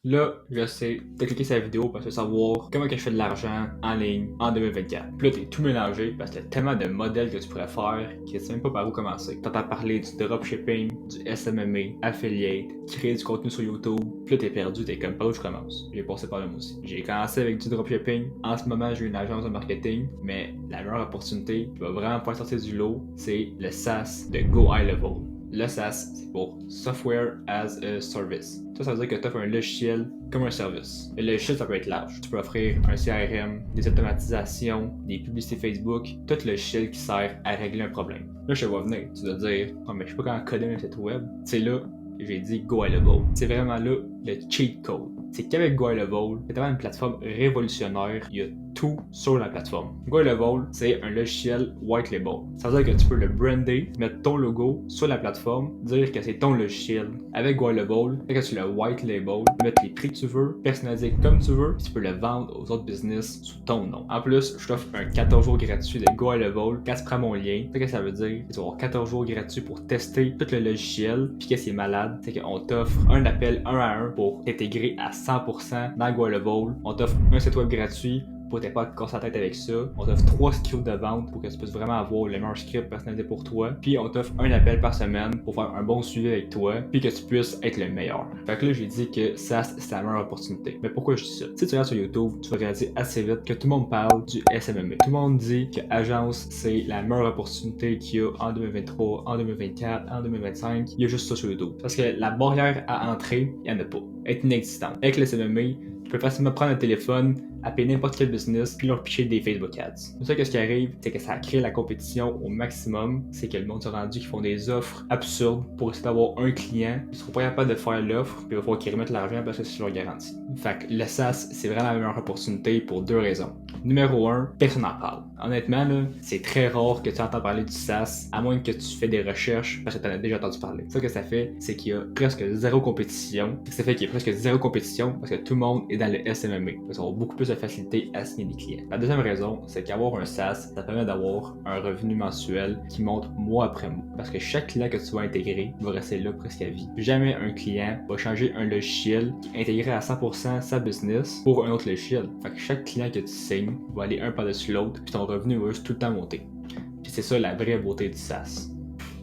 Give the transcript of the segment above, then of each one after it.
Là, j'essaie de cliquer sur la vidéo parce que savoir comment que je fais de l'argent en ligne en 2024. Puis là, t'es tout mélangé parce qu'il y a tellement de modèles que tu pourrais faire que tu sais même pas par où commencer. T'entends parler du dropshipping, du SMMA, affiliate, créer du contenu sur YouTube. Puis là, t'es perdu, t'es comme par où je commence. J'ai passé par là moi aussi. J'ai commencé avec du dropshipping. En ce moment, j'ai une agence de marketing, mais la meilleure opportunité qui va vraiment pas sortir du lot, c'est le SaaS de Go High Level. Le SaaS, c'est pour Software as a Service. Ça veut dire que tu offres un logiciel comme un service. Le logiciel, ça peut être large. Tu peux offrir un CRM, des automatisations, des publicités Facebook, tout le logiciel qui sert à régler un problème. Là, je te vois venir. Tu dois dire, oh, mais je sais pas comment coder un site web. C'est là que j'ai dit Go High Level. C'est vraiment là le cheat code. C'est qu'avec Go High Level, c'est vraiment une plateforme révolutionnaire. Il y a tout sur la plateforme. Go High Level, c'est un logiciel white label. Ça veut dire que tu peux le brander, mettre ton logo sur la plateforme, dire que c'est ton logiciel. Avec Go High Level, quand tu le white label, tu peux mettre les prix que tu veux, personnaliser comme tu veux, puis tu peux le vendre aux autres business sous ton nom. En plus, je t'offre un 14 jours gratuit de Go High Level. Quand tu prends mon lien, c'est que ça veut dire que tu vas avoir 14 jours gratuits pour tester tout le logiciel. Puis qu'est-ce qui est malade, c'est qu'on t'offre un appel 1 à 1 pour t'intégrer à 100% dans Go High Level. On t'offre un site web gratuit pour que t'aies pas à te casser la tête avec ça. On t'offre 3 scripts de vente pour que tu puisses vraiment avoir le meilleur script personnalisé pour toi. Puis on t'offre un appel par semaine pour faire un bon suivi avec toi, puis que tu puisses être le meilleur. Fait que là, j'ai dit que ça, c'est la meilleure opportunité. Mais pourquoi je dis ça? Si tu regardes sur YouTube, tu vas réaliser assez vite que tout le monde parle du SMMA. Tout le monde dit que agence, c'est la meilleure opportunité qu'il y a en 2023, en 2024, en 2025. Il y a juste ça sur YouTube. Parce que la barrière à entrer, il n'y en a pas. Elle est inexistante. Avec le SMMA, tu peux facilement prendre un téléphone, appeler n'importe quel business, puis leur pitcher des Facebook Ads. C'est ça que ce qui arrive, c'est que ça crée la compétition au maximum. C'est que le monde s'est rendu qu'ils font des offres absurdes pour essayer d'avoir un client. Ils seront pas capables de faire l'offre, puis il va falloir qu'ils remettent l'argent parce que c'est leur garantie. Fait que le SaaS, c'est vraiment la meilleure opportunité pour deux raisons. Numéro 1, personne n'en parle. Honnêtement, là, c'est très rare que tu entends parler du SaaS, à moins que tu fais des recherches parce que tu en as déjà entendu parler. Ce que ça fait, c'est qu'il y a presque zéro compétition. Ça fait qu'il y a presque zéro compétition parce que tout le monde est dans le SMMA. Ils auront beaucoup plus de facilité à signer des clients. La deuxième raison, c'est qu'avoir un SaaS, ça permet d'avoir un revenu mensuel qui monte mois après mois. Parce que chaque client que tu vas intégrer va rester là presque à vie. Jamais un client va changer un logiciel qui intégrerait à 100% sa business pour un autre logiciel. Fait que chaque client que tu signes va aller un par-dessus l'autre, puis ton revenu va juste tout le temps monter. Puis c'est ça la vraie beauté du SaaS.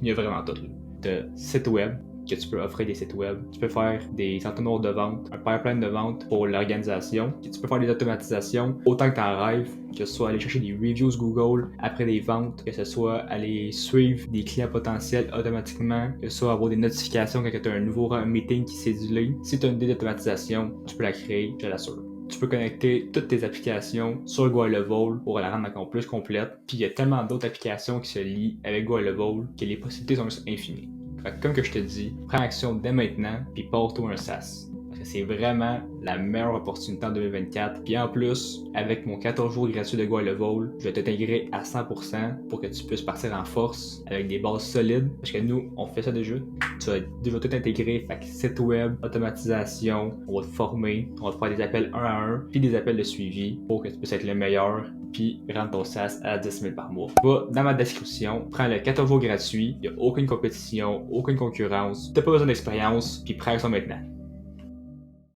Il y a vraiment tout. Tu as site web, que tu peux offrir des sites web, tu peux faire des entonnoirs de vente, un pipeline de vente pour l'organisation, tu peux faire des automatisations autant que tu en rêves, que ce soit aller chercher des reviews Google après des ventes, que ce soit aller suivre des clients potentiels automatiquement, que ce soit avoir des notifications quand tu as un nouveau meeting qui s'est cédulé. Si tu as une idée d'automatisation, tu peux la créer, je l'assure. Tu peux connecter toutes tes applications sur Go High Level pour la rendre encore plus complète. Puis il y a tellement d'autres applications qui se lient avec Go High Level que les possibilités sont juste infinies. Fait que comme que je te dis, prends action dès maintenant puis porte-toi un SaaS. Parce que c'est vraiment la meilleure opportunité en 2024. Puis en plus, avec mon 14 jours gratuit de Go High Level, je vais t'intégrer à 100% pour que tu puisses partir en force avec des bases solides. Parce que nous, on fait ça déjà. Tu vas déjà tout intégrer, fait que site web, automatisation, on va te former, on va te faire des appels 1 à 1, puis des appels de suivi pour que tu puisses être le meilleur, puis rendre ton SaaS à 10 000 par mois. Va dans ma description, prends le 14 jours gratuit, il n'y a aucune compétition, aucune concurrence, t'as pas besoin d'expérience, puis prends ça maintenant.